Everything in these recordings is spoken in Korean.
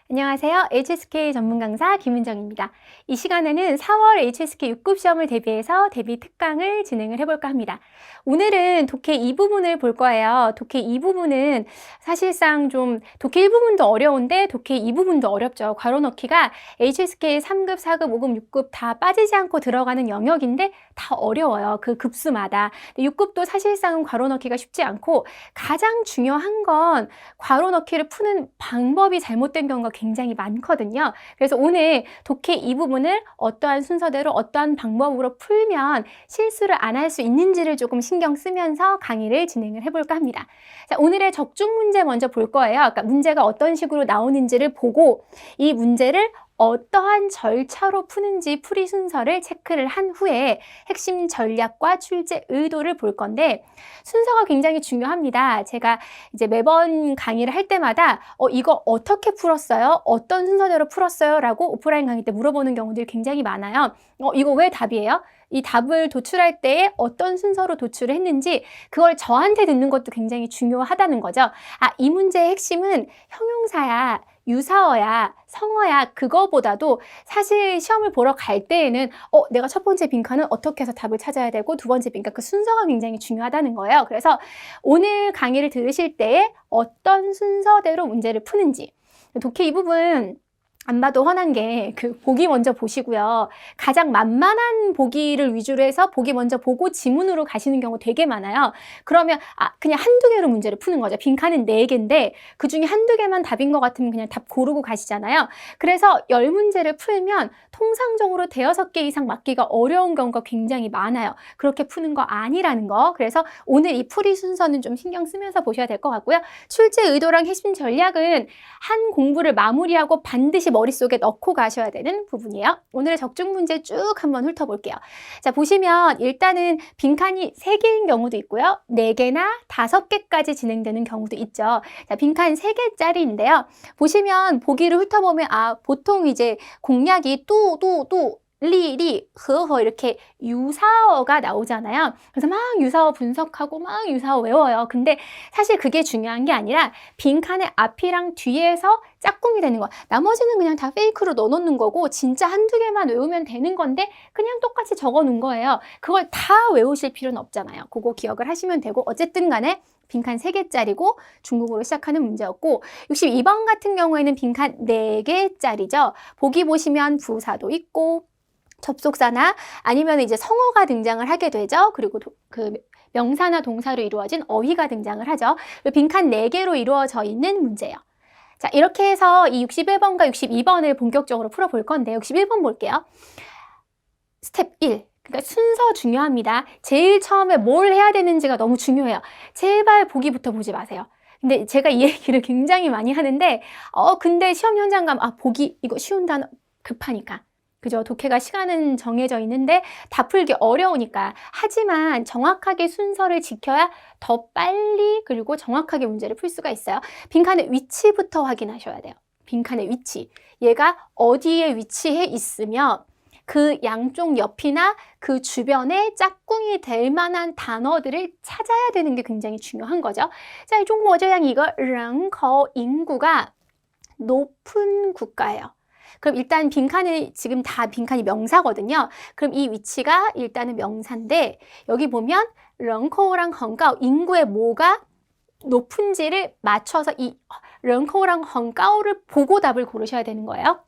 안녕하세요. HSK 전문 강사 김은정입니다. 이 시간에는 4월 HSK 6급 시험을 대비해서 대비 특강을 진행을 해볼까 합니다. 오늘은 독해 2부분을 볼 거예요. 독해 2부분은 사실상 좀 독해 1부분도 어려운데 독해 2부분도 어렵죠. 괄호 넣기가 HSK 3급, 4급, 5급, 6급 다 빠지지 않고 들어가는 영역인데 다 어려워요. 그 급수마다. 6급도 사실상 괄호 넣기가 쉽지 않고 가장 중요한 건 괄호 넣기를 푸는 방법이 잘못된 경우가 굉장히 많거든요. 그래서 오늘 독해 이 부분을 어떠한 순서대로 어떠한 방법으로 풀면 실수를 안 할 수 있는지를 조금 신경 쓰면서 강의를 진행을 해볼까 합니다. 자, 오늘의 적중 문제 먼저 볼 거예요. 그러니까 문제가 어떤 식으로 나오는지를 보고 이 문제를 어떠한 절차로 푸는지 풀이 순서를 체크를 한 후에 핵심 전략과 출제 의도를 볼 건데 순서가 굉장히 중요합니다. 제가 이제 매번 강의를 할 때마다 이거 어떻게 풀었어요? 어떤 순서대로 풀었어요? 라고 오프라인 강의 때 물어보는 경우들이 굉장히 많아요. 이거 왜 답이에요? 이 답을 도출할 때에 어떤 순서로 도출을 했는지 그걸 저한테 듣는 것도 굉장히 중요하다는 거죠. 이 문제의 핵심은 형용사야, 유사어야, 성어야 그거보다도 사실 시험을 보러 갈 때에는 내가 첫 번째 빈칸은 어떻게 해서 답을 찾아야 되고 두 번째 빈칸 그 순서가 굉장히 중요하다는 거예요. 그래서 오늘 강의를 들으실 때에 어떤 순서대로 문제를 푸는지 독해 이 부분 안 봐도 훤한 게 그 보기 먼저 보시고요. 가장 만만한 보기를 위주로 해서 보기 먼저 보고 지문으로 가시는 경우 되게 많아요. 그러면 그냥 한두 개로 문제를 푸는 거죠. 빈칸은 4개인데 그중에 한두 개만 답인 것 같으면 그냥 답 고르고 가시잖아요. 그래서 10문제를 풀면 통상적으로 5개 이상 맞기가 어려운 경우가 굉장히 많아요. 그렇게 푸는 거 아니라는 거. 그래서 오늘 이 풀이 순서는 좀 신경 쓰면서 보셔야 될 것 같고요. 출제 의도랑 핵심 전략은 한 공부를 마무리하고 반드시 머릿속에 넣고 가셔야 되는 부분이에요. 오늘의 적중 문제 쭉 한번 훑어볼게요. 자, 보시면 일단은 빈칸이 3개인 경우도 있고요. 4개나 5개까지 진행되는 경우도 있죠. 자, 빈칸 3개짜리인데요. 보시면 보기를 훑어보면 보통 이제 공략이 리, 허 이렇게 유사어가 나오잖아요. 그래서 막 유사어 분석하고 막 유사어 외워요. 근데 사실 그게 중요한 게 아니라 빈칸의 앞이랑 뒤에서 짝꿍이 되는 거. 나머지는 그냥 다 페이크로 넣어놓는 거고 진짜 한두 개만 외우면 되는 건데 그냥 똑같이 적어놓은 거예요. 그걸 다 외우실 필요는 없잖아요. 그거 기억을 하시면 되고 어쨌든 간에 빈칸 3개짜리고 중국어로 시작하는 문제였고 62번 같은 경우에는 빈칸 4개짜리죠. 보기 보시면 부사도 있고 접속사나 아니면 이제 성어가 등장을 하게 되죠. 그리고 그 명사나 동사로 이루어진 어휘가 등장을 하죠. 빈칸 4개로 이루어져 있는 문제예요. 자, 이렇게 해서 이 61번과 62번을 본격적으로 풀어볼 건데 61번 볼게요. 스텝 1. 그러니까 순서 중요합니다. 제일 처음에 뭘 해야 되는지가 너무 중요해요. 제발 보기부터 보지 마세요. 근데 제가 이 얘기를 굉장히 많이 하는데 근데 시험 현장 가면 보기 이거 쉬운 단어 급하니까. 그죠? 독해가 시간은 정해져 있는데 다 풀기 어려우니까. 하지만 정확하게 순서를 지켜야 더 빨리 그리고 정확하게 문제를 풀 수가 있어요. 빈칸의 위치부터 확인하셔야 돼요. 빈칸의 위치. 얘가 어디에 위치해 있으며 그 양쪽 옆이나 그 주변에 짝꿍이 될 만한 단어들을 찾아야 되는 게 굉장히 중요한 거죠. 자, 중국어这样 이거 人口 인구가 높은 국가예요. 그럼 일단 지금 다 빈칸이 명사거든요. 그럼 이 위치가 일단은 명사인데 여기 보면 人口랑 很高 인구의 뭐가 높은지를 맞춰서 이 人口랑 很高를 보고 답을 고르셔야 되는 거예요.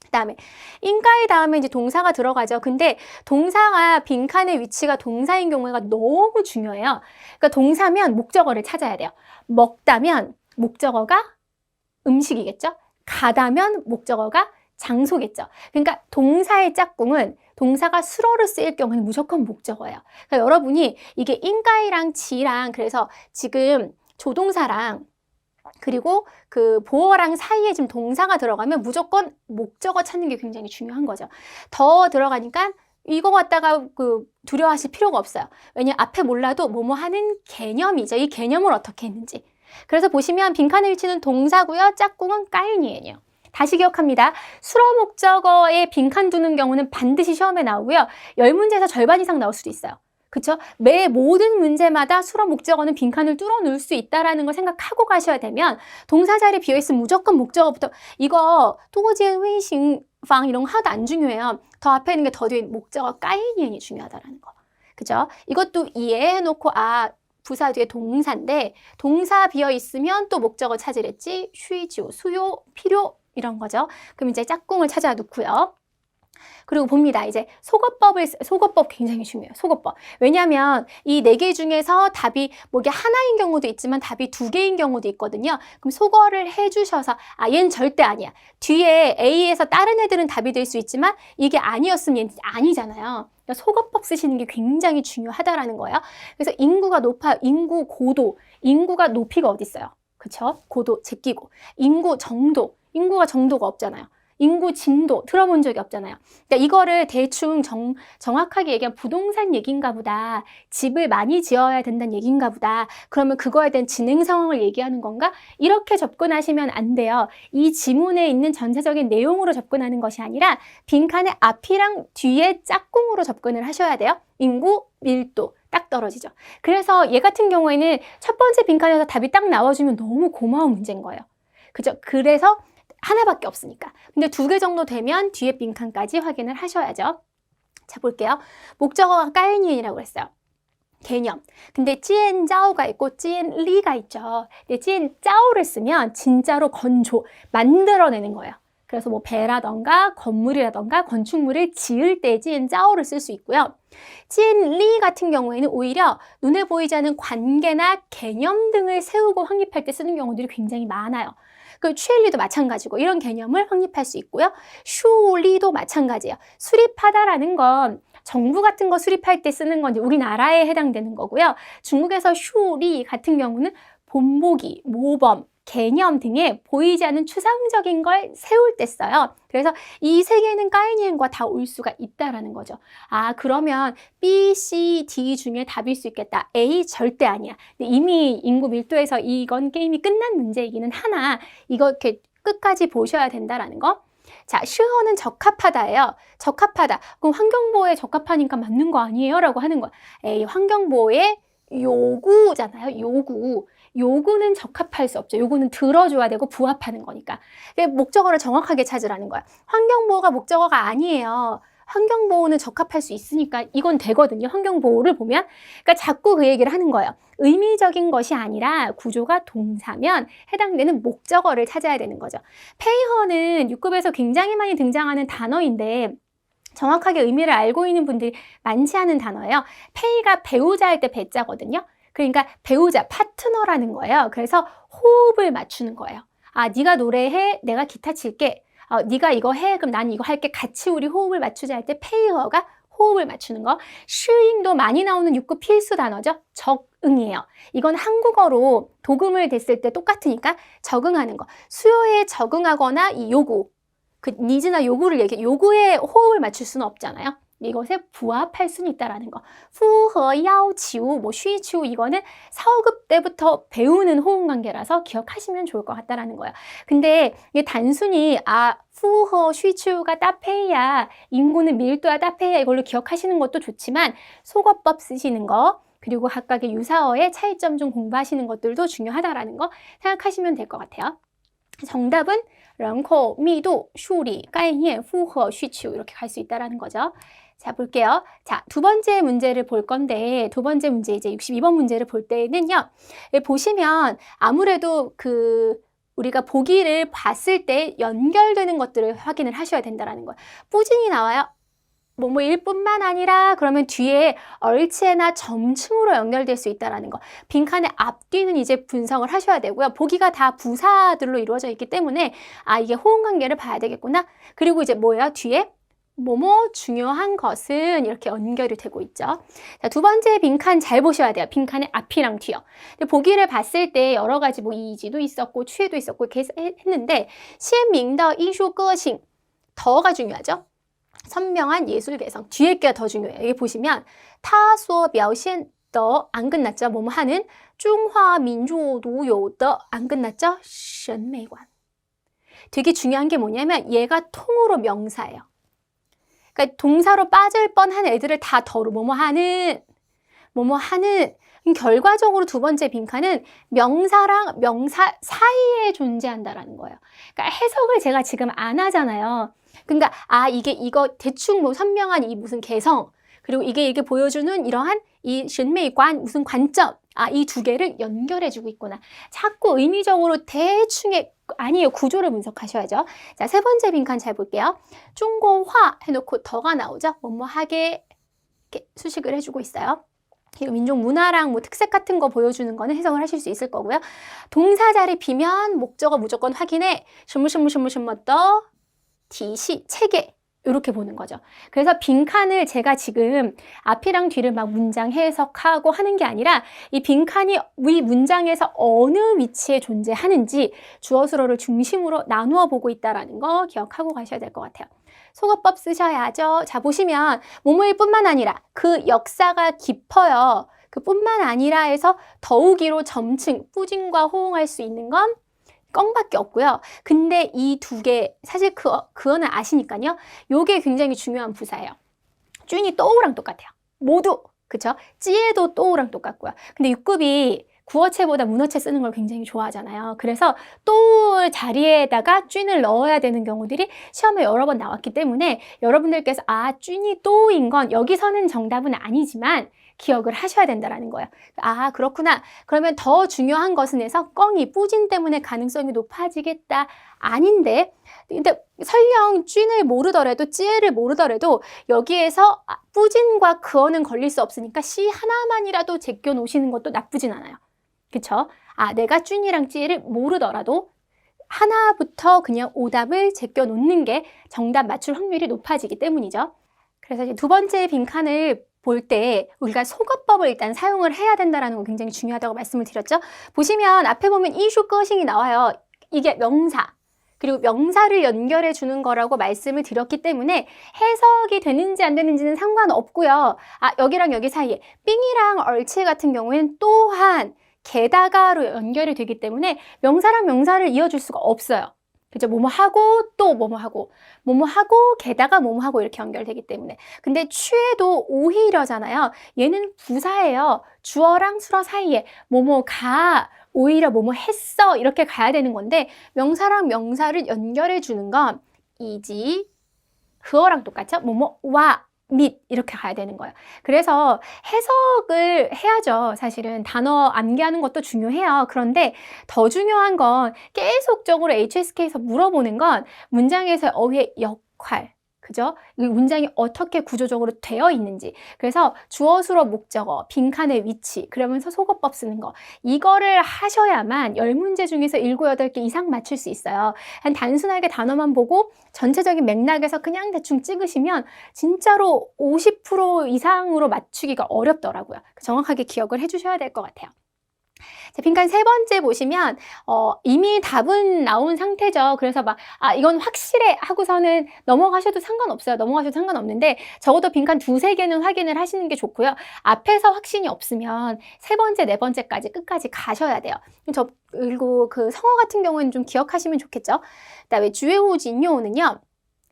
그 다음에 인가의 다음에 이제 동사가 들어가죠. 근데 동사가 빈칸의 위치가 동사인 경우가 너무 중요해요. 그러니까 동사면 목적어를 찾아야 돼요. 먹다면 목적어가 음식이겠죠. 가다면 목적어가 장소겠죠. 그러니까 동사의 짝꿍은 동사가 수로로 쓰일 경우는 무조건 목적어예요. 그러니까 여러분이 이게 인가이랑 지랑 그래서 지금 조동사랑 그리고 그 보어랑 사이에 지금 동사가 들어가면 무조건 목적어 찾는 게 굉장히 중요한 거죠. 더 들어가니까 이거 갖다가 두려워하실 필요가 없어요. 왜냐면 앞에 몰라도 뭐뭐 하는 개념이죠. 이 개념을 어떻게 했는지. 그래서 보시면 빈칸의 위치는 동사고요. 짝꿍은 까인이에요. 다시 기억합니다. 수로 목적어에 빈칸 두는 경우는 반드시 시험에 나오고요. 10문제에서 절반 이상 나올 수도 있어요. 그쵸? 매 모든 문제마다 수로 목적어는 빈칸을 뚫어 놓을 수 있다라는 걸 생각하고 가셔야 되면 동사 자리 비어있으면 무조건 목적어부터 이거 또지엔 회싱방 이런 거 하나도 안 중요해요. 더 앞에 있는 게 더 뒤에 목적어 까이니엔이 중요하다라는 거. 그죠? 이것도 이해해놓고 부사 뒤에 동사인데 동사 비어있으면 또 목적어 찾으랬지. 쉬지요, 수요, 필요 이런 거죠. 그럼 이제 짝꿍을 찾아 놓고요. 그리고 봅니다. 이제 속어법 굉장히 중요해요. 속어법. 왜냐하면 이 4개 중에서 답이 뭐 이게 하나인 경우도 있지만 답이 2개인 경우도 있거든요. 그럼 속어를 해주셔서 얘는 절대 아니야. 뒤에 A에서 다른 애들은 답이 될 수 있지만 이게 아니었으면 얘는 아니잖아요. 그러니까 속어법 쓰시는 게 굉장히 중요하다라는 거예요. 그래서 인구가 높아요. 인구 고도. 인구가 높이가 어디 있어요? 그쵸? 고도 제끼고. 인구 정도. 인구가 정도가 없잖아요. 인구 진도 들어본 적이 없잖아요. 그러니까 이거를 대충 정확하게 얘기하면 부동산 얘기인가 보다. 집을 많이 지어야 된다는 얘기인가 보다. 그러면 그거에 대한 진행 상황을 얘기하는 건가? 이렇게 접근하시면 안 돼요. 이 지문에 있는 전체적인 내용으로 접근하는 것이 아니라 빈칸의 앞이랑 뒤에 짝꿍으로 접근을 하셔야 돼요. 인구, 밀도 딱 떨어지죠. 그래서 얘 같은 경우에는 첫 번째 빈칸에서 답이 딱 나와주면 너무 고마운 문제인 거예요. 그죠? 그래서 하나밖에 없으니까. 근데 2개 정도 되면 뒤에 빈칸까지 확인을 하셔야죠. 자, 볼게요. 목적어가 까이니엔이라고 했어요. 개념. 근데 찌엔짜오가 있고 찌엔리가 있죠. 근데 찌엔짜오를 쓰면 진짜로 건조, 만들어내는 거예요. 그래서 뭐 배라던가 건물이라던가 건축물을 지을 때 찌엔짜오를 쓸 수 있고요. 찌엔리 같은 경우에는 오히려 눈에 보이지 않는 관계나 개념 등을 세우고 확립할 때 쓰는 경우들이 굉장히 많아요. 그 취엘리도 마찬가지고 이런 개념을 확립할 수 있고요. 슈리도 마찬가지예요. 수립하다라는 건 정부 같은 거 수립할 때 쓰는 건 이제 우리나라에 해당되는 거고요. 중국에서 슈리 같은 경우는 본보기, 모범, 개념 등의 보이지 않는 추상적인 걸 세울 때 써요. 그래서 이 세 개는 까이니엔과 다 올 수가 있다라는 거죠. 그러면 B, C, D 중에 답일 수 있겠다. A 절대 아니야. 근데 이미 인구 밀도에서 이건 게임이 끝난 문제이기는 하나 이거 이렇게 끝까지 보셔야 된다라는 거. 자, 슈어는 적합하다예요. 적합하다. 그럼 환경보호에 적합하니까 맞는 거 아니에요? 라고 하는 거야. 에이, 환경보호의 요구잖아요. 요구. 요구는 적합할 수 없죠. 요구는 들어줘야 되고 부합하는 거니까. 목적어를 정확하게 찾으라는 거야. 환경보호가 목적어가 아니에요. 환경보호는 적합할 수 있으니까 이건 되거든요. 환경보호를 보면. 그러니까 자꾸 그 얘기를 하는 거예요. 의미적인 것이 아니라 구조가 동사면 해당되는 목적어를 찾아야 되는 거죠. 페이허는 6급에서 굉장히 많이 등장하는 단어인데 정확하게 의미를 알고 있는 분들이 많지 않은 단어예요. 페이가 배우자 할 때 배자거든요. 그러니까 배우자, 파트너라는 거예요. 그래서 호흡을 맞추는 거예요. 네가 노래해, 내가 기타 칠게. 네가 이거 해, 그럼 난 이거 할게. 같이 우리 호흡을 맞추자 할 때 페이어가 호흡을 맞추는 거. 슈잉도 많이 나오는 6급 필수 단어죠. 적응이에요. 이건 한국어로 도금을 댔을 때 똑같으니까 적응하는 거. 수요에 적응하거나 이 요구, 그 니즈나 요구를 얘기해. 요구에 호흡을 맞출 수는 없잖아요. 이것에 부합할 수는 있다라는 거. 후허, 야오, 지우, 뭐 쉬치우 이거는 4, 5급 때부터 배우는 호응 관계라서 기억하시면 좋을 것 같다라는 거예요. 근데 이게 단순히 후허, 쉬치우가 따페이야, 인구는 밀도야 따페이야 이걸로 기억하시는 것도 좋지만 속어법 쓰시는 거 그리고 각각의 유사어의 차이점 좀 공부하시는 것들도 중요하다라는 거 생각하시면 될 것 같아요. 정답은 人口密度数理概念符合需求 이렇게 갈 수 있다라는 거죠. 자, 볼게요. 자, 2번째 문제를 볼 건데 2번째 문제 이제 62번 문제를 볼 때는요. 보시면 아무래도 우리가 보기를 봤을 때 연결되는 것들을 확인을 하셔야 된다라는 거예요. 뿌진이 나와요. 뭐일 뿐만 아니라 그러면 뒤에 얼체나 점층으로 연결될 수 있다는 거. 빈칸의 앞뒤는 이제 분석을 하셔야 되고요. 보기가 다 부사들로 이루어져 있기 때문에 이게 호응 관계를 봐야 되겠구나. 그리고 이제 뭐예요? 뒤에 뭐뭐 중요한 것은 이렇게 연결이 되고 있죠. 자, 2번째 빈칸 잘 보셔야 돼요. 빈칸의 앞이랑 뒤요. 근데 보기를 봤을 때 여러 가지 뭐 이지도 있었고 취해도 있었고 이렇게 했는데 시민의艺术个性 더가 중요하죠. 선명한 예술 개성. 뒤에 게 더 중요해요. 여기 보시면 타소表现的 안 끝났죠. 뭐뭐 하는 中华民族独有的 안 끝났죠. 审美观. 되게 중요한 게 뭐냐면 얘가 통으로 명사예요. 그러니까 동사로 빠질 뻔한 애들을 다 더로 뭐뭐 하는 뭐뭐 하는. 결과적으로 두 번째 빈칸은 명사랑 명사 사이에 존재한다라는 거예요. 그러니까 해석을 제가 지금 안 하잖아요. 그러니까 이거 대충 뭐 선명한 이 무슨 개성, 그리고 이게 보여주는 이러한 이 신메이관 무슨 관점, 이 두 개를 연결해주고 있구나. 자꾸 의미적으로 대충의 아니에요. 구조를 분석하셔야죠. 자, 세 번째 빈칸 잘 볼게요. 중국화 해놓고 더가 나오죠. 뭐뭐하게 이렇게 수식을 해주고 있어요. 민족 문화랑 뭐 특색 같은 거 보여주는 거는 해석을 하실 수 있을 거고요. 동사 자리 비면 목적어 무조건 확인해. 什么什么什么什么的 体系, 체계 이렇게 보는 거죠. 그래서 빈칸을 제가 지금 앞이랑 뒤를 막 문장 해석하고 하는 게 아니라 이 빈칸이 위 문장에서 어느 위치에 존재하는지 주어 수어를 중심으로 나누어 보고 있다는 거 기억하고 가셔야 될 것 같아요. 속어법 쓰셔야죠. 자, 보시면 뭐뭐일 뿐만 아니라 그 역사가 깊어요. 그 뿐만 아니라 해서 더욱이로 점층, 뿌진과 호응할 수 있는 건 껑밖에 없고요. 근데 이 두 개, 사실 그거는 아시니까요. 요게 굉장히 중요한 부사예요. 쭌이 또우랑 똑같아요. 모두, 그쵸? 찌에도 또우랑 똑같고요. 근데 6급이 구어체보다 문어체 쓰는 걸 굉장히 좋아하잖아요. 그래서 또 자리에다가 쭌을 넣어야 되는 경우들이 시험에 여러 번 나왔기 때문에 여러분들께서 쭌이 또인 건 여기서는 정답은 아니지만 기억을 하셔야 된다는 거예요. 그렇구나. 그러면 더 중요한 것은 해서 껑이 뿌진 때문에 가능성이 높아지겠다. 아닌데, 근데 설령 쭌을 모르더라도 찌에를 모르더라도 여기에서 뿌진과 그어는 걸릴 수 없으니까 시 하나만이라도 제껴 놓으시는 것도 나쁘진 않아요. 그쵸? 내가 쭌이랑 찌에를 모르더라도 하나부터 그냥 오답을 제껴 놓는 게 정답 맞출 확률이 높아지기 때문이죠. 그래서 이제 두 번째 빈칸을 볼 때 우리가 속어법을 일단 사용을 해야 된다는 거 굉장히 중요하다고 말씀을 드렸죠. 보시면 앞에 보면 이슈 거싱이 나와요. 이게 명사. 그리고 명사를 연결해 주는 거라고 말씀을 드렸기 때문에 해석이 되는지 안 되는지는 상관없고요. 여기랑 여기 사이에 삥이랑 얼치 같은 경우에는 또한 게다가로 연결이 되기 때문에 명사랑 명사를 이어줄 수가 없어요. 그죠? 뭐뭐하고 또 뭐뭐하고 뭐뭐하고 게다가 뭐뭐하고 이렇게 연결되기 때문에. 근데 취해도 오히려잖아요. 얘는 부사예요. 주어랑 수어 사이에 뭐뭐가 오히려 뭐뭐 했어 이렇게 가야 되는 건데 명사랑 명사를 연결해 주는 건 이지 그어랑 똑같죠? 뭐뭐와 및 이렇게 가야 되는 거예요. 그래서 해석을 해야죠. 사실은 단어 암기하는 것도 중요해요. 그런데 더 중요한 건 계속적으로 HSK에서 물어보는 건 문장에서 어휘의 역할, 그죠? 이 문장이 어떻게 구조적으로 되어 있는지. 그래서 주어, 수어, 목적어, 빈칸의 위치, 그러면서 속어법 쓰는 거. 이거를 하셔야만 10문제 중에서 7, 8개 이상 맞출 수 있어요. 단순하게 단어만 보고 전체적인 맥락에서 그냥 대충 찍으시면 진짜로 50% 이상으로 맞추기가 어렵더라고요. 정확하게 기억을 해주셔야 될 것 같아요. 자, 빈칸 세 번째 보시면 이미 답은 나온 상태죠. 그래서 이건 확실해 하고서는 넘어가셔도 상관없어요. 넘어가셔도 상관없는데 적어도 빈칸 두세 개는 확인을 하시는 게 좋고요. 앞에서 확신이 없으면 세 번째, 네 번째까지 끝까지 가셔야 돼요. 그리고 그 성어 같은 경우는 좀 기억하시면 좋겠죠. 그다음에 주에우 진요는요.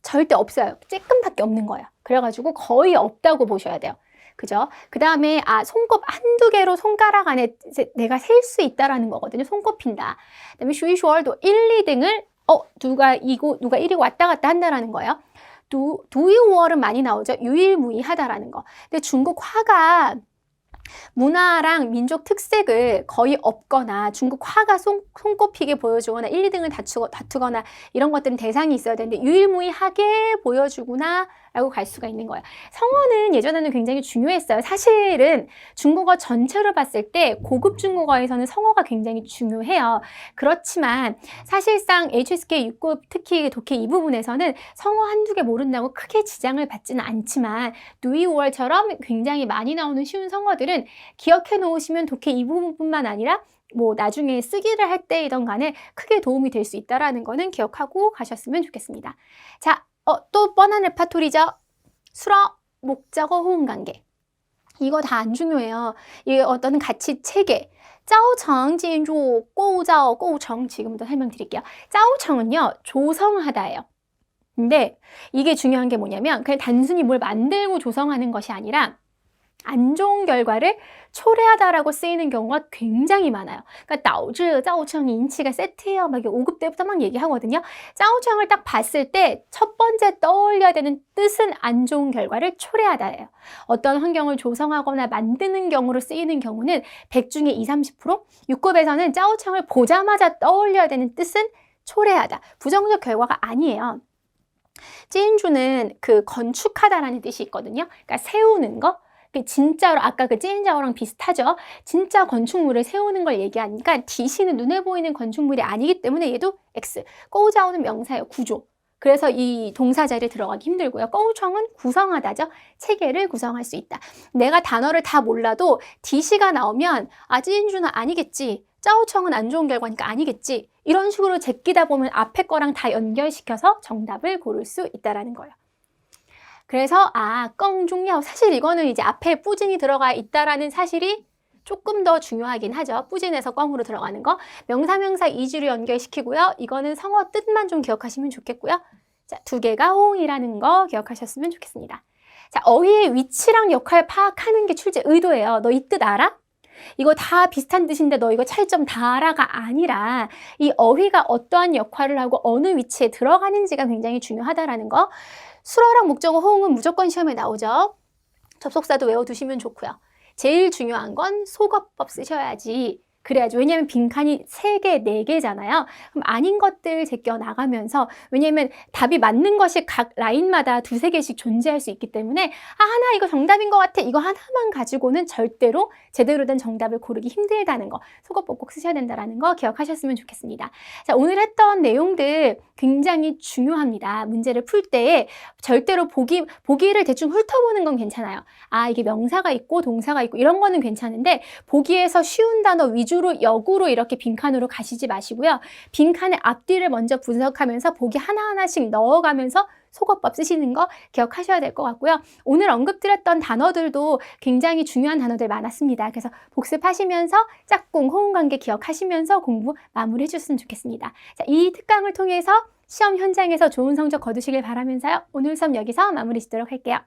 절대 없어요. 쬐끔밖에 없는 거예요. 그래가지고 거의 없다고 보셔야 돼요. 그죠? 그 다음에 손꼽 한두 개로 손가락 안에 내가 셀 수 있다라는 거거든요. 손꼽힌다. 그 다음에 슈이슈얼도 1, 2등을 누가 1위 왔다 갔다 한다라는 거예요. 두이우얼은 많이 나오죠. 유일무이하다라는 거. 근데 중국 화가 문화랑 민족 특색을 거의 없거나 중국 화가 손꼽히게 보여주거나 1, 2등을 다투거나 이런 것들은 대상이 있어야 되는데 유일무이하게 보여주구나 라고 갈 수가 있는 거예요. 성어는 예전에는 굉장히 중요했어요. 사실은 중국어 전체로 봤을 때 고급 중국어에서는 성어가 굉장히 중요해요. 그렇지만 사실상 HSK 6급 특히 독해 이 부분에서는 성어 한두 개 모른다고 크게 지장을 받지는 않지만 누이오얼처럼 굉장히 많이 나오는 쉬운 성어들은 기억해 놓으시면 독해 이 부분뿐만 아니라 나중에 쓰기를 할 때이든 간에 크게 도움이 될 수 있다는 거는 기억하고 가셨으면 좋겠습니다. 자, 또 뻔한 레파토리죠. 수러, 목적어, 호응관계. 이거 다 안 중요해요. 이게 어떤 가치 체계. 짜오청, 진주, 꼬우자오, 꼬우청 지금부터 설명드릴게요. 짜오청은요. 조성하다예요. 근데 이게 중요한 게 뭐냐면 그냥 단순히 뭘 만들고 조성하는 것이 아니라 안 좋은 결과를 초래하다라고 쓰이는 경우가 굉장히 많아요. 그러니까 导致造成 인치가 세트예요. 막 5급 때부터 막 얘기하거든요. 造成을 딱 봤을 때 첫 번째 떠올려야 되는 뜻은 안 좋은 결과를 초래하다예요. 어떤 환경을 조성하거나 만드는 경우로 쓰이는 경우는 100 중에 20, 30%, 6급에서는 造成을 보자마자 떠올려야 되는 뜻은 초래하다. 부정적 결과가 아니에요. 찐주는 그 건축하다라는 뜻이 있거든요. 그러니까 세우는 거. 진짜로 아까 그 찐자오랑 비슷하죠. 진짜 건축물을 세우는 걸 얘기하니까 디시는 눈에 보이는 건축물이 아니기 때문에 얘도 X. 꼬우자오는 명사예요. 구조. 그래서 이 동사 자리에 들어가기 힘들고요. 꼬우청은 구성하다죠. 체계를 구성할 수 있다. 내가 단어를 다 몰라도 디시가 나오면 아 찐주는 아니겠지. 짜오청은 안 좋은 결과니까 아니겠지. 이런 식으로 제끼다 보면 앞에 거랑 다 연결시켜서 정답을 고를 수 있다라는 거예요. 그래서 껑 중요. 사실 이거는 이제 앞에 뿌진이 들어가 있다라는 사실이 조금 더 중요하긴 하죠. 뿌진에서 껑으로 들어가는 거. 명사명사 이주로 연결시키고요. 이거는 성어 뜻만 좀 기억하시면 좋겠고요. 자, 두 개가 호응이라는 거 기억하셨으면 좋겠습니다. 자, 어휘의 위치랑 역할 파악하는 게 출제 의도예요. 너 이 뜻 알아? 이거 다 비슷한 뜻인데 너 이거 차이점 다 알아가 아니라 이 어휘가 어떠한 역할을 하고 어느 위치에 들어가는지가 굉장히 중요하다라는 거. 수어랑 목적어 호응은 무조건 시험에 나오죠. 접속사도 외워두시면 좋고요. 제일 중요한 건 속어법 쓰셔야지. 그래야죠. 왜냐하면 빈칸이 3개, 4개잖아요. 그럼 아닌 것들 제껴 나가면서 왜냐하면 답이 맞는 것이 각 라인마다 2, 3개씩 존재할 수 있기 때문에 하나 이거 정답인 것 같아. 이거 하나만 가지고는 절대로 제대로 된 정답을 고르기 힘들다는 거. 속어법 꼭 쓰셔야 된다는 거 기억하셨으면 좋겠습니다. 자, 오늘 했던 내용들 굉장히 중요합니다. 문제를 풀 때 절대로 보기를 대충 훑어보는 건 괜찮아요. 이게 명사가 있고 동사가 있고 이런 거는 괜찮은데 보기에서 쉬운 단어 위주로 역으로 이렇게 빈칸으로 가시지 마시고요. 빈칸의 앞뒤를 먼저 분석하면서 보기 하나하나씩 넣어가면서 속어법 쓰시는 거 기억하셔야 될 것 같고요. 오늘 언급드렸던 단어들도 굉장히 중요한 단어들 많았습니다. 그래서 복습하시면서 짝꿍, 호응관계 기억하시면서 공부 마무리해 주셨으면 좋겠습니다. 자, 이 특강을 통해서 시험 현장에서 좋은 성적 거두시길 바라면서요. 오늘 수업 여기서 마무리 짓도록 할게요.